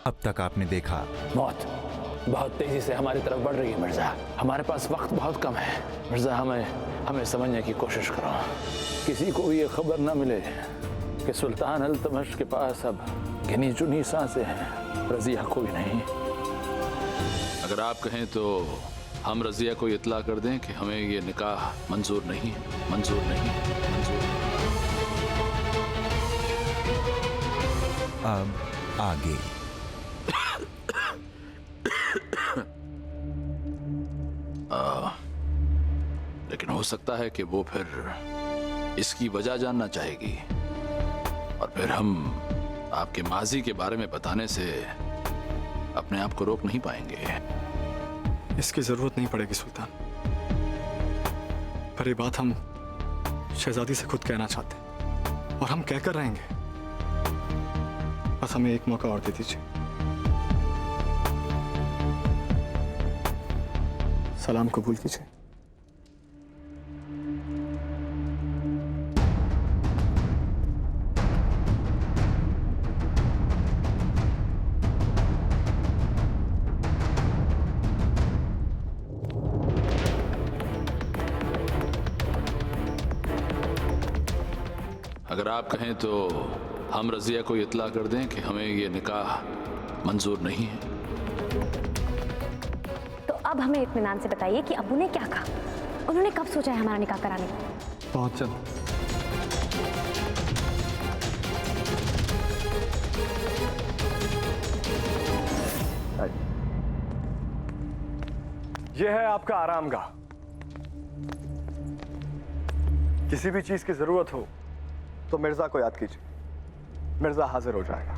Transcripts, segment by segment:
अब तक आपने देखा मौत बहुत तेजी से हमारी तरफ बढ़ रही है मिर्जा। हमारे पास वक्त बहुत कम है मिर्जा। हमें समझने की कोशिश करो। किसी को ये खबर ना मिले कि सुल्तान अल्तमश के पास अब गिनी चुनी सांसें हैं, रजिया कोई नहीं। अगर आप कहें तो हम रजिया को इत्ला कर दें कि हमें ये निकाह मंजूर नहीं है, मंजूर नहीं है, मंजूर नहीं। अब आगे लेकिन हो सकता है कि वो फिर इसकी वजह जानना चाहेगी और फिर हम आपके माजी के बारे में बताने से अपने आप को रोक नहीं पाएंगे। इसकी जरूरत नहीं पड़ेगी सुल्तान, पर ये बात हम शहजादी से खुद कहना चाहते हैं और हम कहकर रहेंगे। बस हमें एक मौका और दे दीजिए। सलाम कबूल कीजिए। अगर आप कहें तो हम रजिया को इत्ला कर दें कि हमें ये निकाह मंजूर नहीं है। तो अब हमें इत्मीनान से बताइए कि अब्बू ने क्या कहा। उन्होंने कब सोचा है हमारा निकाह कराने को? बहुत जल्द। यह है आपका आरामगाह। किसी भी चीज की जरूरत हो तो मिर्जा को याद कीजिए, मिर्जा हाजिर हो जाएगा।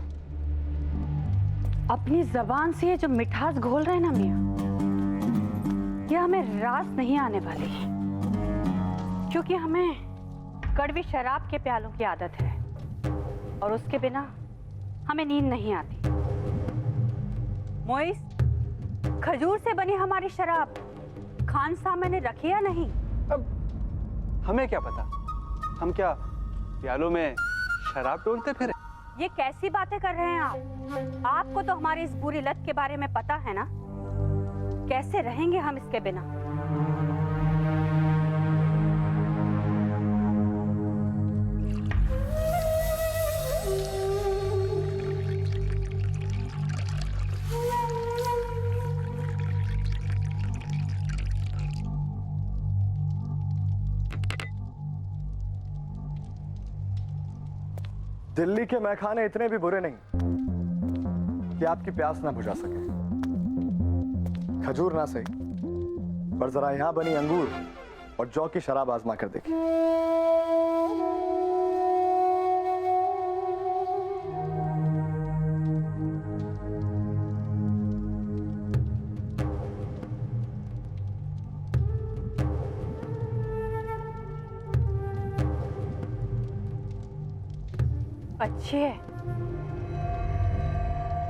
अपनी जबान से ये जो मिठास घोल रहे हैं ना मियां, ये हमें रास नहीं आने वाली, क्योंकि हमें कड़वी शराब के प्यालों की आदत है और उसके बिना हमें नींद नहीं आती। मोइस, खजूर से बनी हमारी शराब खान सामने रखी या नहीं? अब हमें क्या पता, हम क्या प्यालों में शराब डोलते फिरे? ये कैसी बातें कर रहे हैं आप? आपको तो हमारी इस बुरी लत के बारे में पता है ना। कैसे रहेंगे हम इसके बिना? दिल्ली के मैखाने इतने भी बुरे नहीं कि आपकी प्यास ना बुझा सके। खजूर ना सही, पर जरा यहां बनी अंगूर और जौ की शराब आजमा कर देखिए। अच्छी है,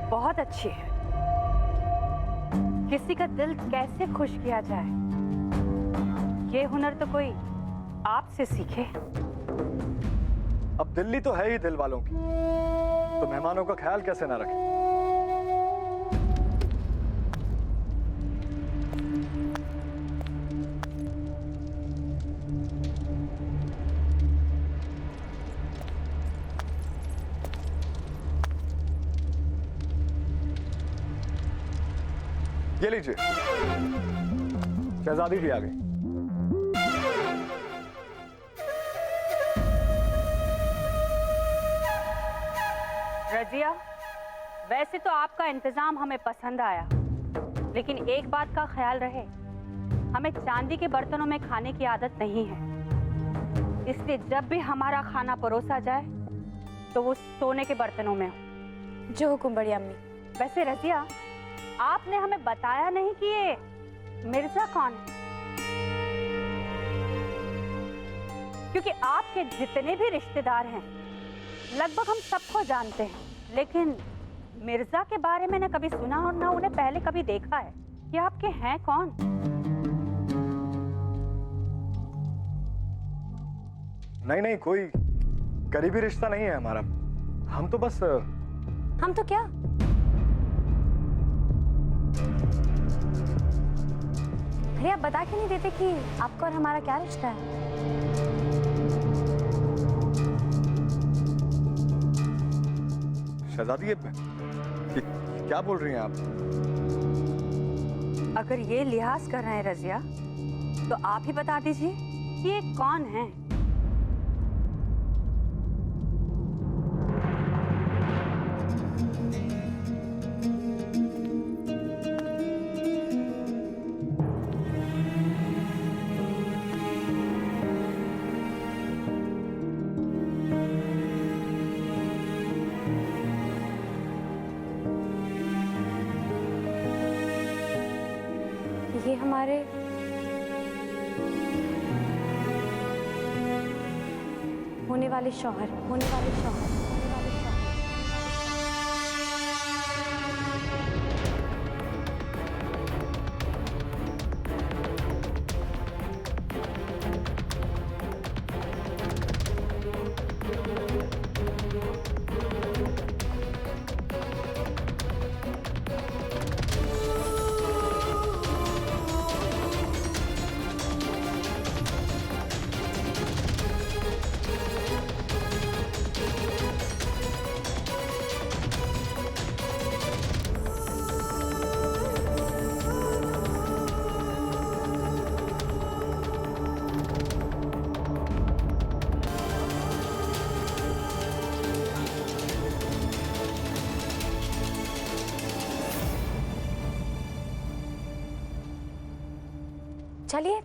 बहुत अच्छी है। किसी का दिल कैसे खुश किया जाए, ये हुनर तो कोई आपसे सीखे। अब दिल्ली तो है ही दिल वालों की, तो मेहमानों का ख्याल कैसे ना रखें। ये लीजिए, शहजादी भी आ गई। रजिया, वैसे तो आपका इंतजाम हमें पसंद आया, लेकिन एक बात का ख्याल रहे, हमें चांदी के बर्तनों में खाने की आदत नहीं है। इसलिए जब भी हमारा खाना परोसा जाए तो वो सोने के बर्तनों में हो। जो हुकुम बड़ी अम्मी। वैसे रजिया, आपने हमें बताया नहीं कि ये मिर्जा कौन है, क्योंकि आपके जितने भी रिश्तेदार हैं लगभग हम सबको जानते हैं, लेकिन मिर्जा के बारे में न कभी सुना और न उन्हें पहले कभी देखा है। ये आपके हैं कौन? नहीं, कोई करीबी रिश्ता नहीं है हमारा। हम तो बस हम तो क्या, अरे आप बता क्यों नहीं देते कि आपका और हमारा क्या रिश्ता है? शहजादी, ये क्या बोल रही हैं आप? अगर ये लिहाज कर रहे हैं रजिया, तो आप ही बता दीजिए कि ये कौन है। ये हमारे होने वाले शौहर, होने वाले शौहर, होने वाले शौहर। चलिए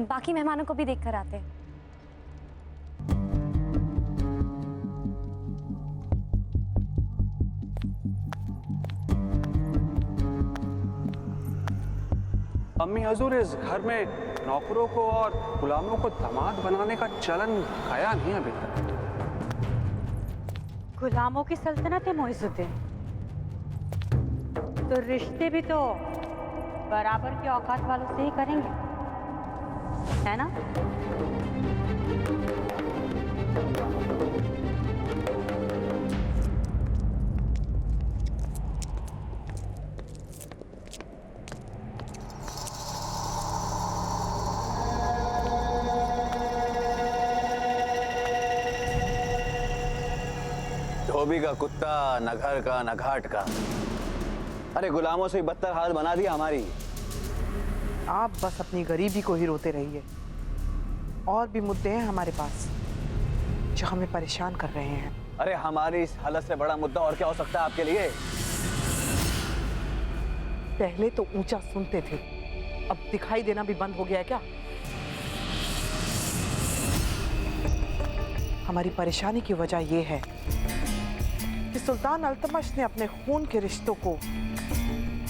बाकी मेहमानों को भी देख कर आते हैं। अम्मी हजूर, इस घर में नौकरों को और गुलामों को दामाद बनाने का चलन आया नहीं अभी तक। गुलामों की सल्तनत है मोइजुद्दीन, तो रिश्ते भी तो बराबर की औकात वालों से ही करेंगे, है ना? धोबी का कुत्ता, न घर का न घाट का। अरे गुलामों से बदतर हाल बना दिया हमारी। आप बस अपनी गरीबी को ही रोते रहिए। और भी मुद्दे हैं हमारे पास जो हमें परेशान कर रहे हैं। अरे हमारी इस हालत से बड़ा मुद्दा और क्या हो सकता है आपके लिए? पहले तो ऊंचा सुनते थे, अब दिखाई देना भी बंद हो गया है क्या? हमारी परेशानी की वजह यह है कि सुल्तान अल्तमश ने अपने खून के रिश्तों को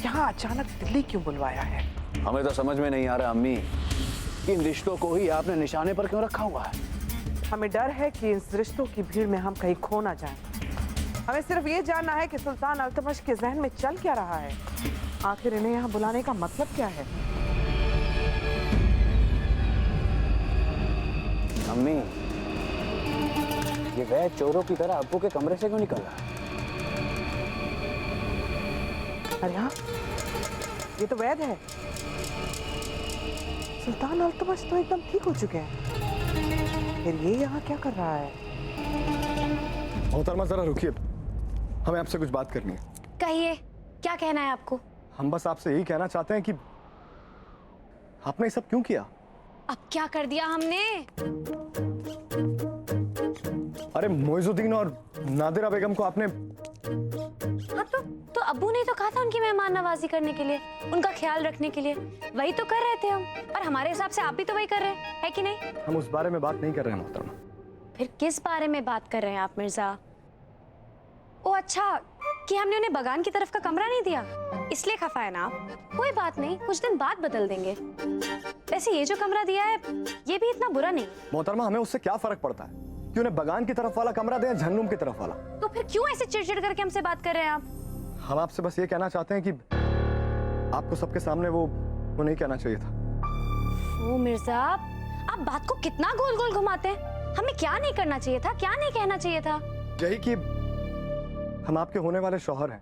यहाँ अचानक दिल्ली क्यों बुलवाया है। हमें तो समझ में नहीं आ रहा अम्मी, इन रिश्तों को ही आपने निशाने पर क्यों रखा हुआ है? हमें डर है कि इस रिश्तों की भीड़ में हम कहीं खो ना जाएं। हमें सिर्फ ये जानना है कि सुल्तान अल्तमश के जहन में चल क्या रहा है। आखिर इन्हें यहाँ बुलाने का मतलब क्या है? अम्मी, ये वैद चोरों की तरह अब्बू के कमरे से क्यों निकल रहा है? अरे हाँ, ये तो वैद है। सुल्तान अल्तमश तो एकदम ठीक हो चुके हैं, फिर ये यहाँ क्या कर रहा है? मोहतरमा जरा रुकिए, हमें आपसे कुछ बात करनी है। कहिए, क्या कहना है आपको? हम बस आपसे यही कहना चाहते हैं कि आपने ये सब क्यों किया? अब क्या कर दिया हमने? अरे मोइजुद्दीन और नादिरा बेगम को आपने... हाँ तो अब्बू ने तो कहा था उनकी मेहमान नवाजी करने के लिए, उनका ख्याल रखने के लिए। वही तो कर रहे थे हम, और हमारे हिसाब से आप भी तो वही कर रहे हैं, है कि नहीं? हम उस बारे में बात नहीं कर रहे हैं मोहतरमा। फिर किस बारे में बात कर रहे हैं आप मिर्जा? ओ अच्छा, कि हमने उन्हें बगान की तरफ का कमरा नहीं दिया, इसलिए खफा है ना आप? कोई बात नहीं, कुछ दिन बाद बदल देंगे। वैसे ये जो कमरा दिया है, ये भी इतना बुरा नहीं। मोहतरमा, हमें उससे क्या फर्क पड़ता है कि उन्हें बगान की तरफ वाला कमरा दें, झन्नूम की तरफ वाला? तो फिर क्यों ऐसे चिड़चिड़ करके हमसे बात कर रहे हैं आप? हम आपसे बस ये कहना चाहते हैं कि आपको सबके सामने वो नहीं कहना चाहिए था। ओ मिर्जा, आप बात को कितना गोल गोल घुमाते हैं। हमें क्या नहीं करना चाहिए था, क्या नहीं कहना चाहिए था? यही कि हम आपके होने वाले शौहर हैं।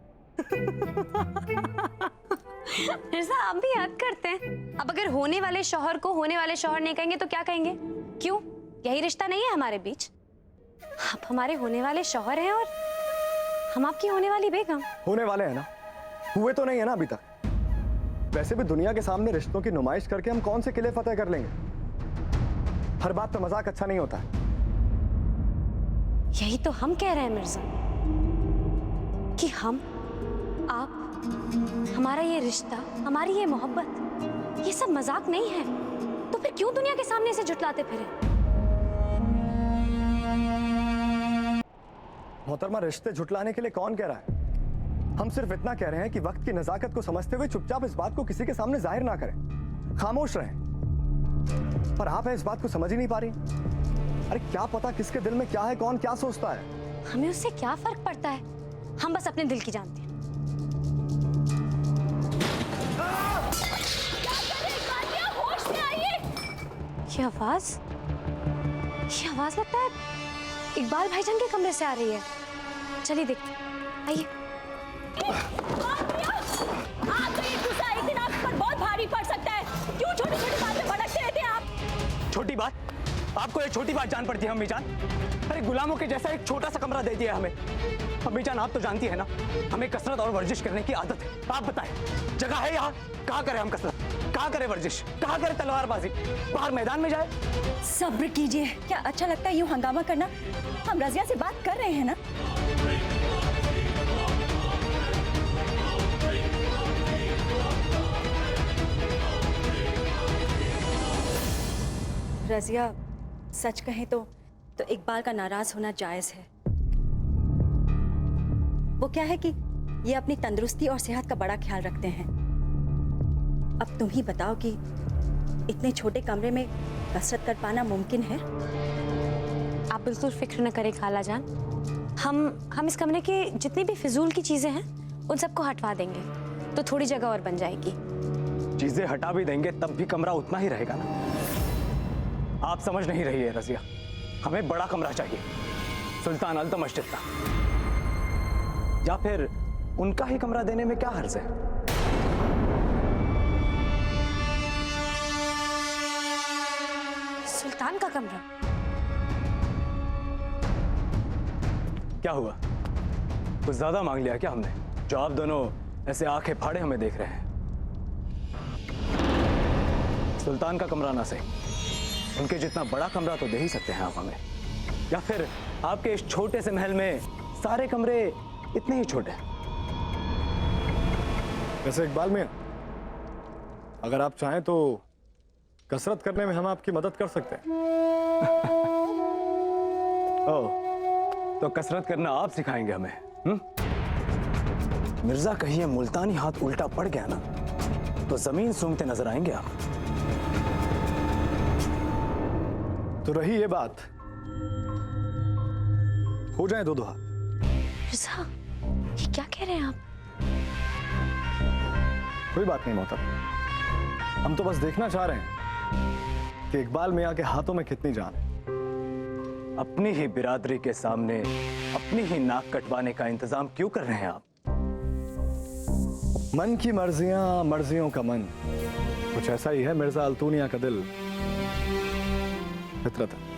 मिर्जा आप भी हद करते हैं। अब अगर होने वाले शौहर को होने वाले शौहर नहीं कहेंगे तो क्या कहेंगे? क्यों, यही रिश्ता नहीं है हमारे बीच? आप हमारे होने वाले शौहर हैं और हम आपकी होने वाली बेगम। होने वाले हैं ना, हुए तो नहीं है ना अभी तक। वैसे भी दुनिया के सामने रिश्तों की नुमाइश करके हम कौन से किले फतेह कर लेंगे? हर बात पे मजाक अच्छा नहीं होता है। यही तो हम कह रहे हैं मिर्जा कि हम, आप, हमारा ये रिश्ता, हमारी ये मोहब्बत, ये सब मजाक नहीं है। तो फिर क्यों दुनिया के सामने इसे झुटलाते फिरे? मोहतरमा, रिश्ते झुटलाने के लिए कौन कह रहा है? हम सिर्फ इतना कह रहे हैं कि वक्त की नजाकत को समझते हुए चुपचाप इस बात को किसी के सामने जाहिर ना करें, खामोश रहें। पर आप इस बात को समझ ही नहीं पा रही। अरे क्या पता किसके दिल में क्या है, कौन क्या सोचता है। हमें उससे क्या फर्क पड़ता है? हम बस अपने दिल की जानते हैं। होश में आइए। ये आवाज लगता है इकबाल भाईजान के कमरे से आ रही है। चलिए देखते हैं, आइए। आपका ये गुस्सा एक दिन आप पर बहुत भारी पड़ सकता है। क्यों छोटी छोटी बात में भड़कते रहते हैं आप? छोटी बात? आपको एक छोटी बात जान पड़ती है अम्मी जान? अरे गुलामों के जैसा एक छोटा सा कमरा दे दिया हमें। अम्मी जान, आप तो जानती है ना, हमें कसरत और वर्जिश करने की आदत है। आप बताएं, जगह है यहाँ? कहाँ करें हम कसरत, कहाँ करें वर्जिश, कहाँ करें तलवारबाजी? बाहर मैदान में जाए? सब्र कीजिए। क्या अच्छा लगता है यूं हंगामा करना? हम रजिया से बात कर रहे हैं ना। रजिया, सच कहें तो इकबाल का नाराज होना जायज है। वो क्या है कि ये अपनी तंदुरुस्ती और सेहत का बड़ा ख्याल रखते हैं। अब तुम ही बताओ कि इतने छोटे कमरे में कसरत कर पाना मुमकिन है? आप बिल्कुल फिक्र न करें खाला जान। हम इस कमरे के जितनी भी फिजूल की चीजें हैं उन सबको हटवा देंगे तो थोड़ी जगह और बन जाएगी। चीजें हटा भी देंगे तब भी कमरा उतना ही रहेगा ना। आप समझ नहीं रही है रजिया, हमें बड़ा कमरा चाहिए, सुल्तान अल्तमश जितना। या फिर उनका ही कमरा देने में क्या हर्ज है? सुल्तान का कमरा? क्या हुआ, कुछ ज्यादा मांग लिया क्या हमने, जो आप दोनों ऐसे आंखें फाड़े हमें देख रहे हैं? सुल्तान का कमरा ना सही, उनके जितना बड़ा कमरा तो दे ही सकते हैं आप हमें। या फिर आपके इस छोटे से महल में सारे कमरे इतने ही छोटे? वैसे इकबाल मियां, अगर आप चाहें तो कसरत करने में हम आपकी मदद कर सकते हैं। ओह, तो कसरत करना आप सिखाएंगे हमें? मिर्जा, कहिए मुल्तानी हाथ उल्टा पड़ गया ना तो जमीन सूंघते नजर आएंगे आप। तो रही ये बात, हो जाए दो हाथ। मिर्जा, ये क्या कह रहे हैं आप? कोई बात नहीं मोहतरम, हम तो बस देखना चाह रहे हैं कि इकबाल मियां के हाथों में कितनी जान है। अपनी ही बिरादरी के सामने अपनी ही नाक कटवाने का इंतजाम क्यों कर रहे हैं आप? मन की मर्जियां, मर्जियों का मन, कुछ ऐसा ही है मिर्जा अल्तूनिया का दिल। फितरत है।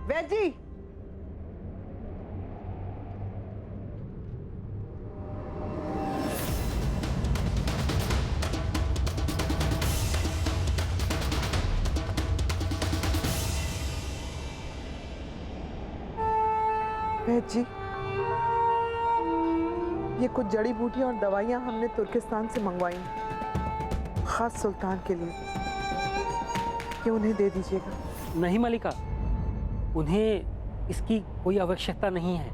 वैजी, जी, ये कुछ जड़ी बूटियां और दवाइयां हमने तुर्किस्तान से मंगवाई हैं, खास सुल्तान के लिए। ये उन्हें दे दीजिएगा। नहीं मलिका, उन्हें इसकी कोई आवश्यकता नहीं है।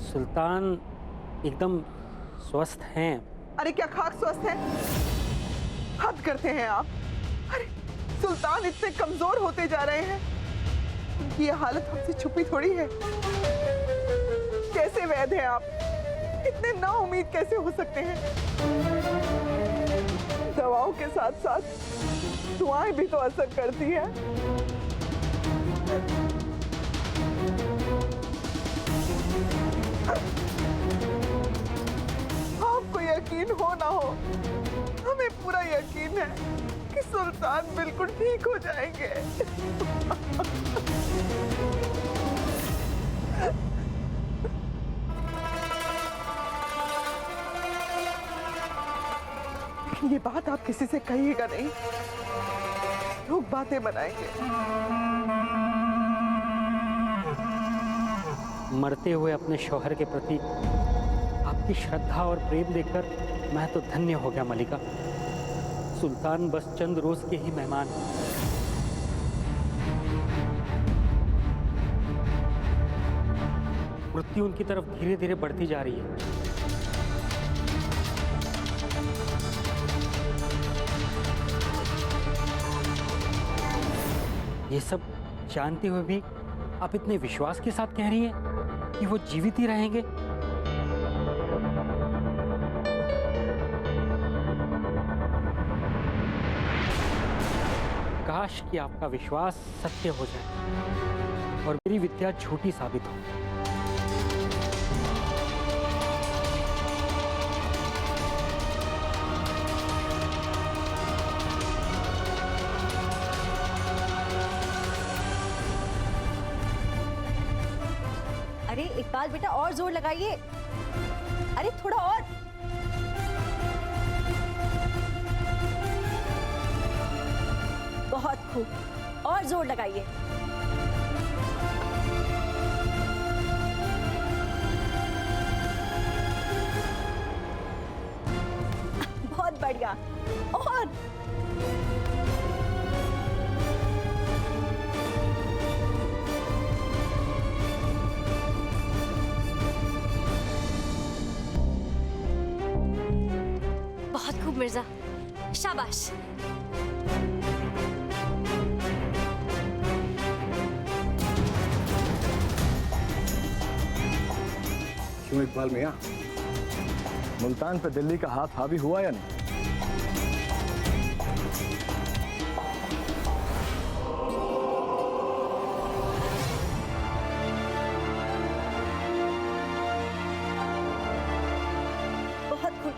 सुल्तान एकदम स्वस्थ हैं। अरे क्या खाक स्वस्थ है? हद करते हैं आप। अरे सुल्तान इतने कमजोर होते जा रहे हैं, उनकी ये हालत हमसे छुपी थोड़ी है। कैसे वैद हैं आप? इतने ना उम्मीद कैसे हो सकते हैं? दवाओं के साथ साथ दुआएं भी तो असर करती है। आपको यकीन हो ना हो, हमें पूरा यकीन है कि सुल्तान बिल्कुल ठीक हो जाएंगे। लेकिन ये बात आप किसी से कहिएगा नहीं, लोग बातें बनाएंगे। मरते हुए अपने शौहर के प्रति आपकी श्रद्धा और प्रेम देखकर मैं तो धन्य हो गया मलिका। सुल्तान बस चंद रोज के ही मेहमान हैं। मृत्यु उनकी तरफ धीरे धीरे बढ़ती जा रही है। ये सब जानते हुए भी आप इतने विश्वास के साथ कह रही हैं कि वो जीवित ही रहेंगे। काश कि आपका विश्वास सत्य हो जाए और मेरी विद्या झूठी साबित हो। अरे इकबाल बेटा और जोर लगाइए, अरे थोड़ा और। बहुत खूब, और जोर लगाइए। बहुत बढ़िया, और बहुत खूब मिर्जा, शाबाश। क्यों इकबाल मियां, मुल्तान पे दिल्ली का हाथ हावी हुआ या नहीं? बहुत खूब।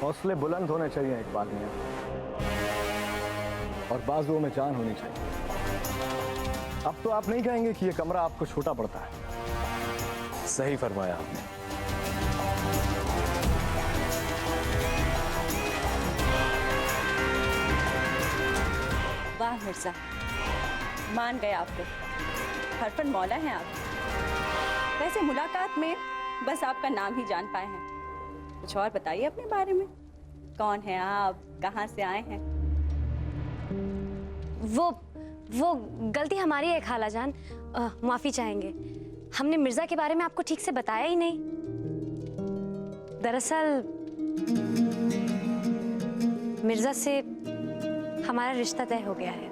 हौसले बुलंद होने चाहिए इकबाल मियां, और बाजुओं में जान होनी चाहिए। अब तो आप नहीं कहेंगे कि यह कमरा आपको छोटा पड़ता है। सही फरमाया आपने। वाह मिर्जा, मान गए आप तो। हरफन मौला हैं आप। वैसे मुलाकात में बस आपका नाम ही जान पाए हैं। कुछ और बताइए अपने बारे में। कौन है आप, कहाँ से आए हैं? वो गलती हमारी है खालाजान, माफी चाहेंगे। हमने मिर्जा के बारे में आपको ठीक से बताया ही नहीं। दरअसल मिर्जा से हमारा रिश्ता तय हो गया है।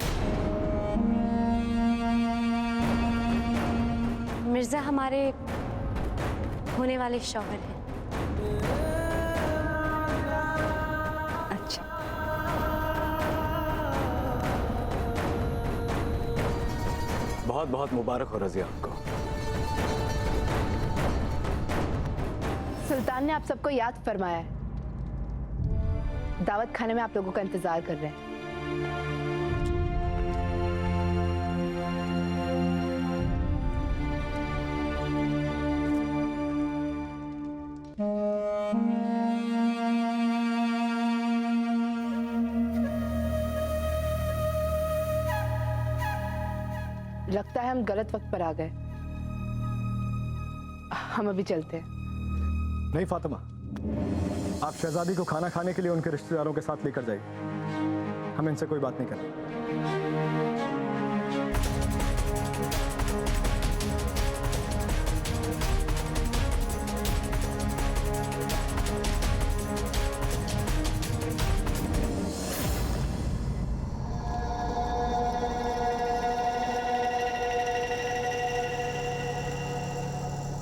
मिर्जा हमारे होने वाले शौहर हैं। अच्छा, बहुत बहुत मुबारक हो रजिया आपको। सुल्तान ने आप सबको याद फरमाया है। दावत खाने में आप लोगों का इंतजार कर रहे हैं। लगता है हम गलत वक्त पर आ गए। हम अभी चलते हैं। नहीं फातिमा, आप शहजादी को खाना खाने के लिए उनके रिश्तेदारों के साथ लेकर जाइए। हमें इनसे कोई बात नहीं करनी।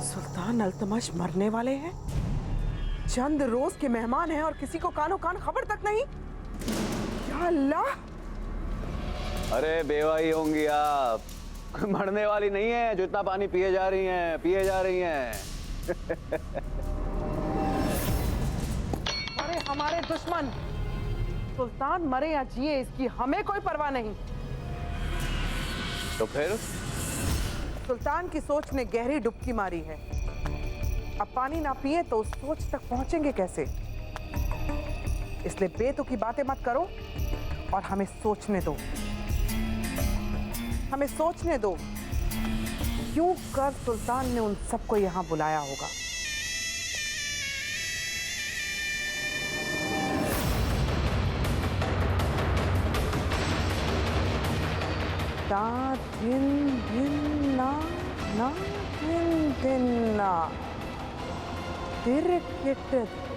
सुल्तान अल्तमश मरने वाले हैं? चंद रोज के मेहमान हैं और किसी को कानो कान खबर तक नहीं। या अल्लाह! अरे बेवाही होंगी आप, मरने वाली नहीं है जो इतना पानी पिए जा रही हैं। मरे हमारे दुश्मन, सुल्तान मरे या जिए इसकी हमें कोई परवाह नहीं। तो फिर सुल्तान की सोच ने गहरी डुबकी मारी है। अब पानी ना पिए तो उस सोच तक पहुंचेंगे कैसे? इसलिए बेतुकी बातें मत करो और हमें सोचने दो। क्यों कर सुल्तान ने उन सबको यहां बुलाया होगा? दिन ना तिरकिट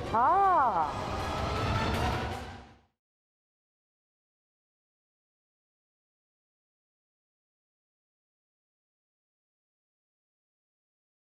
था।